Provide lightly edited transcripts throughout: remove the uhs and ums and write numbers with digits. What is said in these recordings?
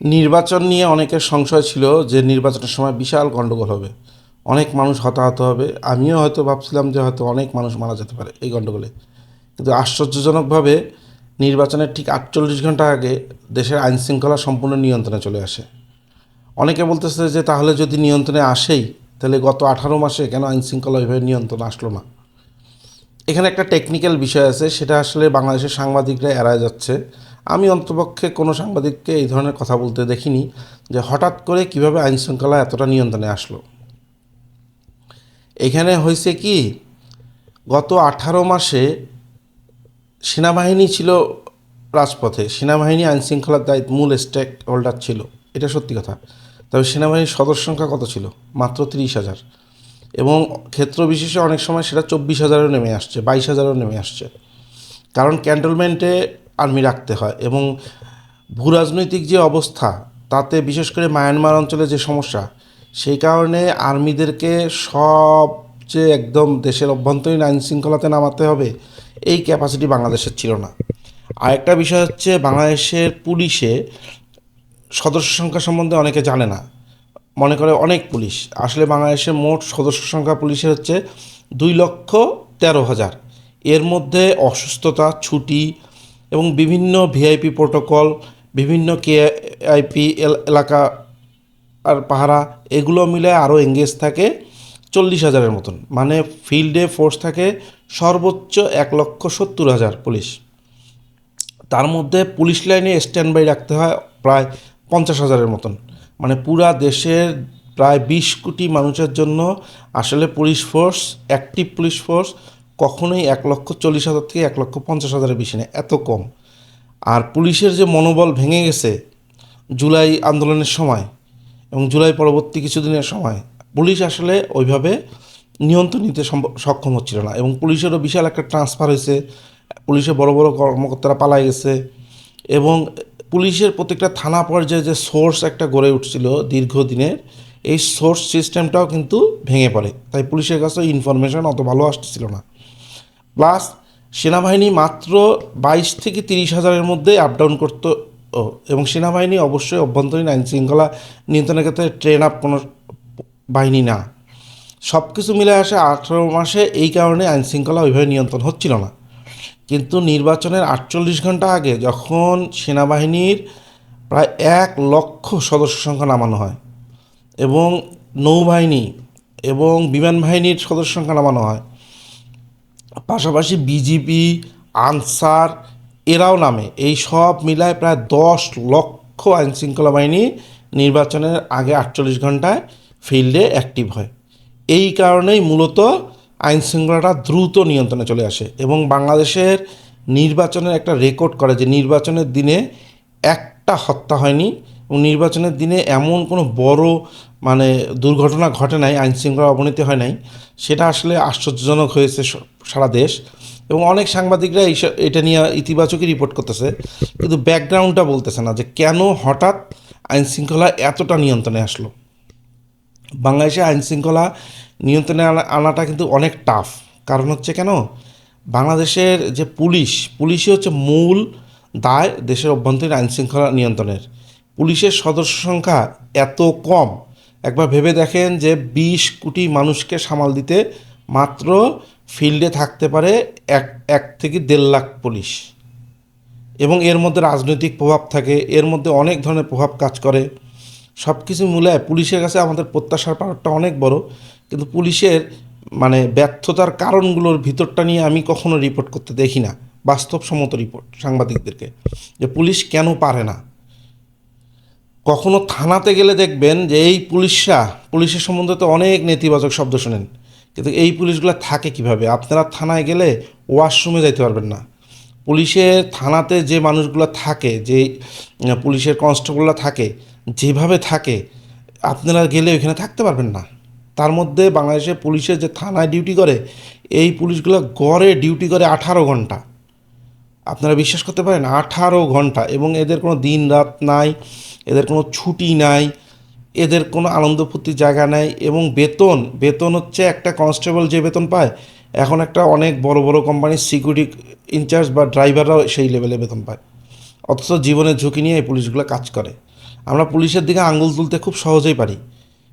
নির্বাচন নিয়ে অনেকের সংশয় ছিল যে নির্বাচনের সময় বিশাল গণ্ডগোল হবে, অনেক মানুষ হতাহত হবে। আমিও হয়তো ভাবছিলাম যে হয়তো অনেক মানুষ মারা যেতে পারে এই গণ্ডগোলে। কিন্তু আশ্চর্যজনকভাবে নির্বাচনের ঠিক 48 ঘন্টা আগে দেশের আইনশৃঙ্খলা সম্পূর্ণ নিয়ন্ত্রণে চলে আসে। অনেকে বলতেছে যে তাহলে যদি নিয়ন্ত্রণে আসেই, তাহলে গত 18 মাসে কেন আইনশৃঙ্খলা ওইভাবে নিয়ন্ত্রণ আসলো না। এখানে একটা টেকনিক্যাল বিষয় আছে, সেটা আসলে বাংলাদেশের সাংবাদিকরা এড়ায় যাচ্ছে। আমি অন্তপক্ষে কোনো সাংবাদিককে এই ধরনের কথা বলতে দেখিনি যে হঠাৎ করে কিভাবে আইনশৃঙ্খলা এতটা নিয়ন্ত্রণে আসলো। এখানে হয়েছে কি, গত 18 মাসে সেনাবাহিনী ছিল রাজপথে, সেনাবাহিনী আইনশৃঙ্খলার মূল স্টেক হোল্ডার ছিল, এটা সত্যি কথা। তবে সেনাবাহিনীর সদস্য সংখ্যা কত ছিল? মাত্র 30,000। এবং ক্ষেত্র বিশেষে অনেক সময় সেটা 24,000-ও নেমে আসছে, 22,000-ও নেমে আসছে। কারণ ক্যান্টনমেন্টে আর্মি রাখতে হয় এবং ভূ রাজনৈতিক যে অবস্থা, তাতে বিশেষ করে মায়ানমার অঞ্চলে যে সমস্যা, সেই কারণে আর্মিদেরকে সব যে একদম দেশের অভ্যন্তরীণ আইন শৃঙ্খলাতে নামাতে হবে, এই ক্যাপাসিটি বাংলাদেশের ছিল না। আরেকটা বিষয় হচ্ছে, বাংলাদেশের পুলিশে সদস্য সংখ্যা সম্বন্ধে অনেকে জানে না, মনে করে অনেক পুলিশ। আসলে বাংলাদেশের মোট সদস্য সংখ্যা পুলিশের হচ্ছে 2,13,000। এর মধ্যে অসুস্থতা, ছুটি এবং বিভিন্ন ভিআইপি প্রোটোকল, বিভিন্ন কেআইপি এলাকা আর পাহারা, এগুলো মিলে আরও এঙ্গেজ থাকে 40,000-এর মতন। মানে ফিল্ডে ফোর্স থাকে সর্বোচ্চ 1,70,000 পুলিশ। তার মধ্যে পুলিশ লাইনে স্ট্যান্ড বাই রাখতে হয় প্রায় 50,000-এর মতন। মানে পুরা দেশের প্রায় 20 কোটি মানুষের জন্য আসলে police force, active police force কখনোই 1,40,000 থেকে 1,50,000-এর বেশি নেই, এত কম। আর পুলিশের যে মনোবল ভেঙে গেছে জুলাই আন্দোলনের সময় এবং জুলাই পরবর্তী কিছুদিনের সময়, পুলিশ আসলে ওইভাবে নিয়ন্ত্রণ নিতে সক্ষম হচ্ছিল না। এবং পুলিশেরও বিশাল একটা ট্রান্সফার হয়েছে, পুলিশের বড় বড় কর্মকর্তারা পালাই গেছে। এবং পুলিশের প্রত্যেকটা থানা পর্যায়ে যে সোর্স একটা গড়ে উঠছিল দীর্ঘদিনের, এই সোর্স সিস্টেমটাও কিন্তু ভেঙে পড়ে। তাই পুলিশের কাছে ইনফরমেশন অত ভালো আসতেছিল না। প্লাস সেনাবাহিনী মাত্র 22 থেকে 30 হাজারের মধ্যে আপ ডাউন করতো। এবং সেনাবাহিনী অবশ্যই অভ্যন্তরীণ আইন শৃঙ্খলা নিয়ন্ত্রণের ক্ষেত্রে ট্রেন আপ কোনো বাহিনী না। সব কিছু মিলে আসে 18 মাসে, এই কারণে আইন শৃঙ্খলা ওইভাবে নিয়ন্ত্রণ হচ্ছিল না। কিন্তু নির্বাচনের 48 ঘন্টা আগে যখন সেনাবাহিনীর প্রায় 1,00,000 সদস্য সংখ্যা নামানো হয় এবং নৌবাহিনী এবং বিমান বাহিনীর সদস্য সংখ্যা নামানো হয়, পাশাপাশি বিজিবি, আনসার এরাও নামে, এই সব মিলায় প্রায় 10,00,000 আইনশৃঙ্খলা বাহিনী নির্বাচনের আগে 48 ঘন্টায় ফিল্ডে অ্যাক্টিভ হয়। এই কারণেই মূলত আইনশৃঙ্খলাটা দ্রুত নিয়ন্ত্রণে চলে আসে। এবং বাংলাদেশের নির্বাচনের একটা রেকর্ড করে যে নির্বাচনের দিনে একটা হত্যা হয়নি এবং নির্বাচনের দিনে এমন কোনো বড় মানে দুর্ঘটনা ঘটে নাই, আইনশৃঙ্খলা অবনতি হয় নাই। সেটা আসলে আশ্চর্যজনক হয়েছে সারা দেশ। এবং অনেক সাংবাদিকরা এটা নিয়ে ইতিবাচকই রিপোর্ট করতেছে, কিন্তু ব্যাকগ্রাউন্ডটা বলতেছে না যে কেন হঠাৎ আইনশৃঙ্খলা এতটা নিয়ন্ত্রণে আসলো। বাংলাদেশে আইনশৃঙ্খলা নিয়ন্ত্রণে আনাটা কিন্তু অনেক টাফ। কারণ হচ্ছে কেন, বাংলাদেশের যে পুলিশই হচ্ছে মূল দায় দেশের অভ্যন্তরীণ আইনশৃঙ্খলা নিয়ন্ত্রণের। পুলিশের সদস্য সংখ্যা এত কম, একবার ভেবে দেখেন যে 20 কোটি মানুষকে সামাল দিতে মাত্র ফিল্ডে থাকতে পারে 1 থেকে 1.5 লাখ পুলিশ। এবং এর মধ্যে রাজনৈতিক প্রভাব থাকে, এর মধ্যে অনেক ধরনের প্রভাব কাজ করে। সব কিছু মিলায় পুলিশের কাছে আমাদের প্রত্যাশার পাওয়ারটা অনেক বড়। কিন্তু পুলিশের মানে ব্যর্থতার কারণগুলোর ভিতরটা নিয়ে আমি কখনো রিপোর্ট করতে দেখি না, বাস্তবসম্মত রিপোর্ট সাংবাদিকদেরকে, যে পুলিশ কেন পারে না। কখনো থানাতে গেলে দেখবেন যে এই পুলিশের সম্বন্ধে তো অনেক নেতিবাচক শব্দ শোনেন, কিন্তু এই পুলিশগুলো থাকে কিভাবে? আপনারা থানায় গেলে ওয়াশরুমে যাইতে পারবেন না। পুলিশের থানাতে যে মানুষগুলো থাকে, যে পুলিশের কনস্টেবলরা থাকে, যেভাবে থাকে আপনারা গেলে ওইখানে থাকতে পারবেন না। তার মধ্যে বাংলাদেশের পুলিশের যে থানায় ডিউটি করে, এই পুলিশগুলো গড়ে ডিউটি করে 18 ঘন্টা। আপনারা বিশ্বাস করতে পারেন? 18 ঘন্টা। এবং এদের কোনো দিন রাত নাই, এদের কোনো ছুটি নাই, এদের কোনো আনন্দ ফুর্তির জায়গা নাই। এবং বেতন হচ্ছে একটা কনস্টেবল যে বেতন পায়, এখন একটা অনেক বড় বড় কোম্পানির সিকিউরিটি ইনচার্জ বা ড্রাইভাররাও সেই লেভেলে বেতন পায়। অথচ জীবনের ঝুঁকি নিয়ে এই পুলিশগুলো কাজ করে। আমরা পুলিশের দিকে আঙুল তুলতে খুব সহজেই পারি,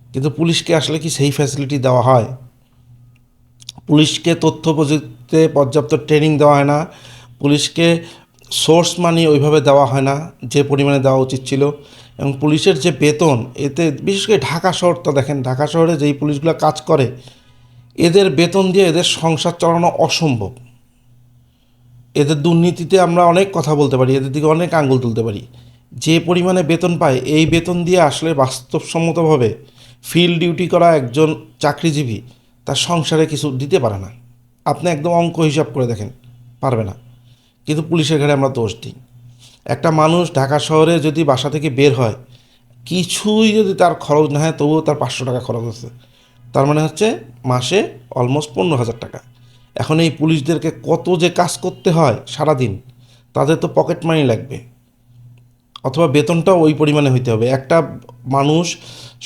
কিন্তু পুলিশকে আসলে কি সেই ফ্যাসিলিটি দেওয়া হয়? পুলিশকে তথ্য প্রযুক্তিতে পর্যাপ্ত ট্রেনিং দেওয়া হয় না, পুলিশকে সোর্স মানি ওইভাবে দেওয়া হয় না যে পরিমাণে দেওয়া উচিত ছিল। এবং পুলিশের যে বেতন, এতে বিশেষ করে ঢাকা শহরটা দেখেন, ঢাকা শহরে যেই পুলিশগুলো কাজ করে এদের বেতন দিয়ে এদের সংসার চালানো অসম্ভব। এদের দুর্নীতিতে আমরা অনেক কথা বলতে পারি, এদের দিকে অনেক আঙ্গুল তুলতে পারি। যে পরিমাণে বেতন পায়, এই বেতন দিয়ে আসলে বাস্তবসম্মতভাবে ফিল্ড ডিউটি করা একজন চাকরিজীবী তার সংসারে কিছু দিতে পারে না। আপনি একদম অঙ্ক হিসাব করে দেখেন, পারবে না। কিন্তু পুলিশের ঘাড়ে আমরা দোষ দিই। একটা মানুষ ঢাকা শহরে যদি বাসা থেকে বের হয়, কিছুই যদি তার খরচ না হয়, তবুও তার 500 টাকা খরচ আছে, তার মানে হচ্ছে মাসে অলমোস্ট 15,000 টাকা। এখন এই পুলিশদেরকে কত যে কাজ করতে হয় সারাদিন, তাদের তো পকেট মানি লাগবে, অথবা বেতনটাও ওই পরিমাণে হইতে হবে। একটা মানুষ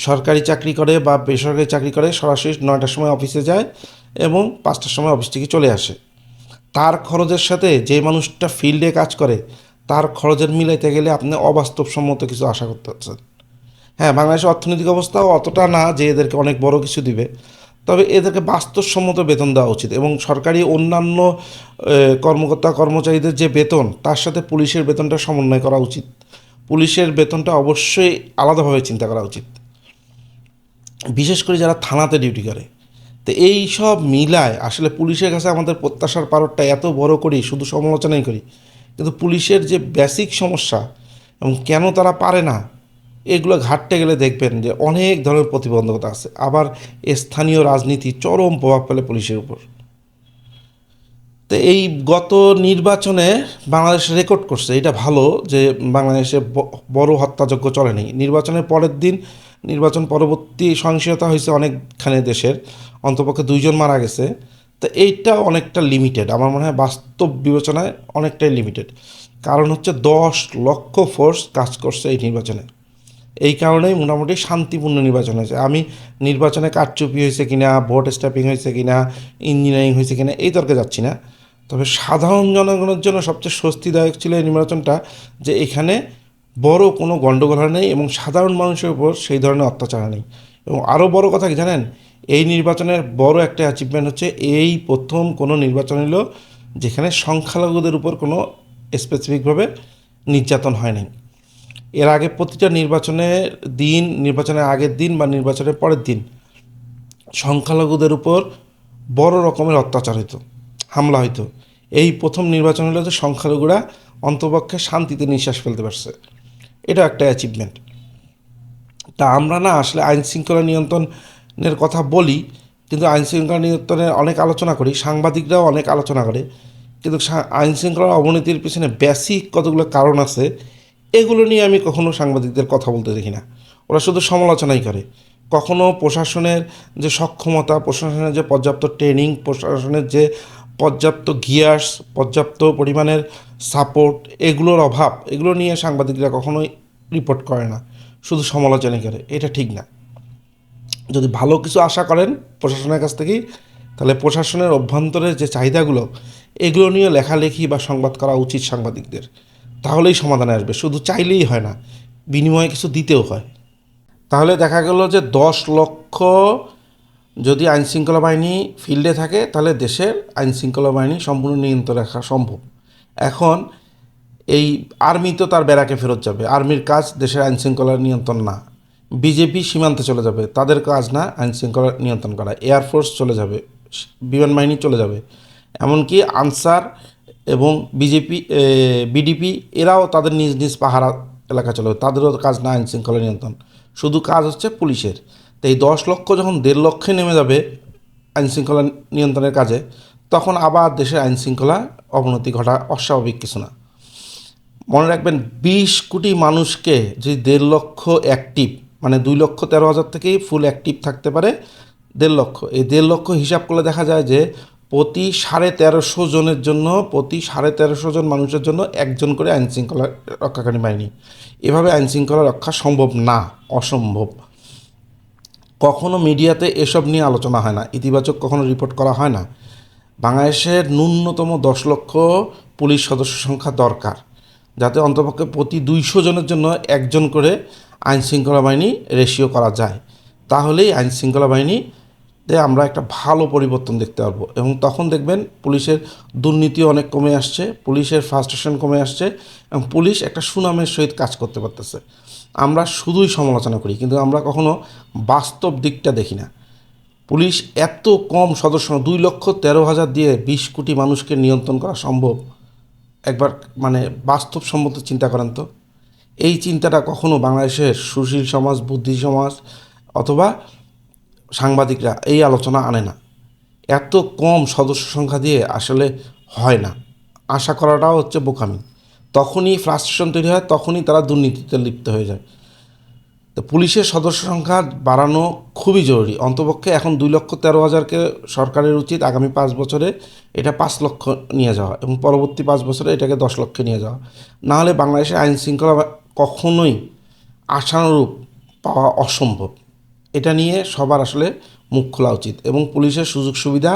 সরকারি চাকরি করে বা বেসরকারি চাকরি করে, সরাসরি 9টার সময় অফিসে যায় এবং 5টার সময় অফিস থেকে চলে আসে। তার খরচের সাথে যে মানুষটা ফিল্ডে কাজ করে তার খরচের মিলাইতে গেলে আপনি অবাস্তবসম্মত কিছু আশা করতে হচ্ছেন। হ্যাঁ, বাংলাদেশের অর্থনৈতিক অবস্থাও অতটা না যে এদেরকে অনেক বড় কিছু দিবে, তবে এদেরকে বাস্তবসম্মত বেতন দেওয়া উচিত। এবং সরকারি অন্যান্য কর্মকর্তা কর্মচারীদের যে বেতন, তার সাথে পুলিশের বেতনটা সমন্বয় করা উচিত। পুলিশের বেতনটা অবশ্যই আলাদাভাবে চিন্তা করা উচিত, বিশেষ করে যারা থানাতে ডিউটি করে। তো এই সব মিলায় আসলে পুলিশের কাছে আমাদের প্রত্যাশার পারদটা এত বড় করি, শুধু সমালোচনাই করি, কিন্তু পুলিশের যে বেসিক সমস্যা এবং কেন তারা পারে না, এগুলো ঘাঁটতে গেলে দেখবেন যে অনেক ধরনের প্রতিবন্ধকতা আছে। আবার স্থানীয় রাজনীতি চরম প্রভাব ফেলে পুলিশের উপর। তো এই গত নির্বাচনে বাংলাদেশ রেকর্ড করছে, এটা ভালো যে বাংলাদেশে বড় হত্যাযজ্ঞ চলেনি। নির্বাচনের পরের দিন, নির্বাচন পরবর্তী সহিংসতা হয়েছে অনেকখানে দেশের, অন্তপক্ষে 2 জন মারা গেছে। তো এইটা অনেকটা লিমিটেড, আমার মনে হয় বাস্তব বিবেচনায় অনেকটাই লিমিটেড। কারণ হচ্ছে 10 লক্ষ ফোর্স কাজ করছে এই নির্বাচনে। এই কারণেই মোটামুটি শান্তিপূর্ণ নির্বাচন হয়েছে। আমি নির্বাচনে কারচুপি হয়েছে কিনা, ভোট স্ট্যাম্পিং হয়েছে কিনা, ইঞ্জিনিয়ারিং হয়েছে কিনা এই তর্কে যাচ্ছি না। তবে সাধারণ জনগণের জন্য সবচেয়ে স্বস্তিদায়ক ছিল এই নির্বাচনটা, যে এখানে বড় কোনো গণ্ডগোল নেই এবং সাধারণ মানুষের উপর সেই ধরনের অত্যাচার নেই। এবং আরও বড় কথা কি জানেন, এই নির্বাচনের বড় একটা অ্যাচিভমেন্ট হচ্ছে এই প্রথম কোনো নির্বাচন হলো যেখানে সংখ্যালঘুদের উপর কোনো স্পেসিফিকভাবে নির্যাতন হয় নাই। এর আগে প্রতিটা নির্বাচনের দিন, নির্বাচনের আগের দিন বা নির্বাচনের পরের দিন সংখ্যালঘুদের উপর বড় রকমের অত্যাচার হতো, হামলা হতো। এই প্রথম নির্বাচন হলো যে সংখ্যালঘুরা অন্তপক্ষে শান্তিতে নিঃশ্বাস ফেলতে পারছে, এটা একটা অ্যাচিভমেন্ট। তা আমরা না আসলে আইন শৃঙ্খলা নিয়ন্ত্রণের কথা বলি, কিন্তু আইন শৃঙ্খলা নিয়ন্ত্রণের অনেক আলোচনা করি, সাংবাদিকরাও অনেক আলোচনা করে, কিন্তু আইন শৃঙ্খলার অবনতির পিছনে বেসিক কতগুলো কারণ আছে, এগুলো নিয়ে আমি কখনো সাংবাদিকদের কথা বলতে দেখি না। ওরা শুধু সমালোচনাই করে। কখনো প্রশাসনের যে সক্ষমতা, প্রশাসনের যে পর্যাপ্ত ট্রেনিং, প্রশাসনের যে পর্যাপ্ত গিয়ার্স, পর্যাপ্ত পরিমাণের সাপোর্ট, এগুলোর অভাব, এগুলো নিয়ে সাংবাদিকরা কখনোই রিপোর্ট করে না, শুধু সমালোচনাই করে। এটা ঠিক না। যদি ভালো কিছু আশা করেন প্রশাসনের কাছ থেকেই, তাহলে প্রশাসনের অভ্যন্তরের যে চাহিদাগুলো, এগুলো নিয়ে লেখালেখি বা সংবাদ করা উচিত সাংবাদিকদের। তাহলেই সমাধানে আসবে, শুধু চাইলেই হয় না, বিনিময়ে কিছু দিতেও হয়। তাহলে দেখা গেল যে 10 লক্ষ যদি আইনশৃঙ্খলা বাহিনী ফিল্ডে থাকে, তাহলে দেশের আইনশৃঙ্খলা বাহিনী সম্পূর্ণ নিয়ন্ত্রণ রাখা সম্ভব। এখন এই আর্মি তো তার ব্যারাকে ফেরত যাবে, আর্মির কাজ দেশের আইনশৃঙ্খলার নিয়ন্ত্রণ না। বিজেপি সীমান্তে চলে যাবে, তাদের কাজ না আইনশৃঙ্খলা নিয়ন্ত্রণ করা। এয়ারফোর্স চলে যাবে, বিমান বাহিনী চলে যাবে, এমনকি আনসার এবং বিডিপি এরাও তাদের নিজ নিজ পাহারা এলাকা চলে যাবে, তাদেরও কাজ না আইনশৃঙ্খলা নিয়ন্ত্রণ, শুধু কাজ হচ্ছে পুলিশের। তো এই 10 লক্ষ যখন 1.5 লক্ষে নেমে যাবে আইনশৃঙ্খলা নিয়ন্ত্রণের কাজে, তখন আবার দেশের আইনশৃঙ্খলা অবনতি ঘটা অস্বাভাবিক কিছু না। মনে রাখবেন, 20 কোটি মানুষকে যদি 1.5 লক্ষ অ্যাক্টিভ, মানে 2,13,000 থেকেই ফুল অ্যাক্টিভ থাকতে পারে 1.5 লক্ষ, এই 1.5 লক্ষ হিসাব করলে দেখা যায় যে প্রতি 1350 জনের জন্য, প্রতি 1350 জন মানুষের জন্য একজন করে আইনশৃঙ্খলা রক্ষাকারী বাহিনী। এভাবে আইনশৃঙ্খলা রক্ষা সম্ভব না, অসম্ভব। কখনো মিডিয়াতে এসব নিয়ে আলোচনা হয় না, ইতিবাচক কখনো রিপোর্ট করা হয় না। বাংলাদেশের ন্যূনতম 10 লক্ষ পুলিশ সদস্য সংখ্যা দরকার, যাতে অন্তপক্ষে প্রতি 200 জনের জন্য একজন করে আইনশৃঙ্খলা বাহিনী রেশিও করা যায়, তাহলেই আইনশৃঙ্খলা বাহিনীতে আমরা একটা ভালো পরিবর্তন দেখতে পারবো। এবং তখন দেখবেন পুলিশের দুর্নীতি অনেক কমে আসছে, পুলিশের ফ্রাস্ট্রেশন কমে আসছে, এবং পুলিশ একটা সুনামের সহিত কাজ করতে পারতেছে। আমরা শুধুই সমালোচনা করি, কিন্তু আমরা কখনো বাস্তব দিকটা দেখি না। পুলিশ এত কম সদস্য, 2,13,000 দিয়ে 20 কোটি মানুষকে নিয়ন্ত্রণ করা সম্ভব? একবার মানে বাস্তবসম্মত চিন্তা করেন তো। এই চিন্তাটা কখনো বাংলাদেশের সুশীল সমাজ, বুদ্ধি সমাজ অথবা সাংবাদিকরা এই আলোচনা আনে না। এত কম সদস্য সংখ্যা দিয়ে আসলে হয় না, আশা করাটাও হচ্ছে বোকামি। তখনই ফ্রাস্ট্রেশন তৈরি হয়, তখনই তারা দুর্নীতিতে লিপ্ত হয়ে যায়। তো পুলিশের সদস্য সংখ্যা বাড়ানো খুবই জরুরি। অন্তপক্ষে এখন 2,13,000-কে সরকারের উচিত আগামী 5 বছরে এটা 5 লক্ষ নিয়ে যাওয়া, এবং পরবর্তী 5 বছরে এটাকে 10 লক্ষে নিয়ে যাওয়া। নাহলে বাংলাদেশের আইন শৃঙ্খলা কখনোই আশানুরূপ পাওয়া অসম্ভব। এটা নিয়ে সবার আসলে মুখ খোলা উচিত এবং পুলিশের সুযোগ সুবিধা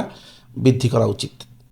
বৃদ্ধি করা উচিত।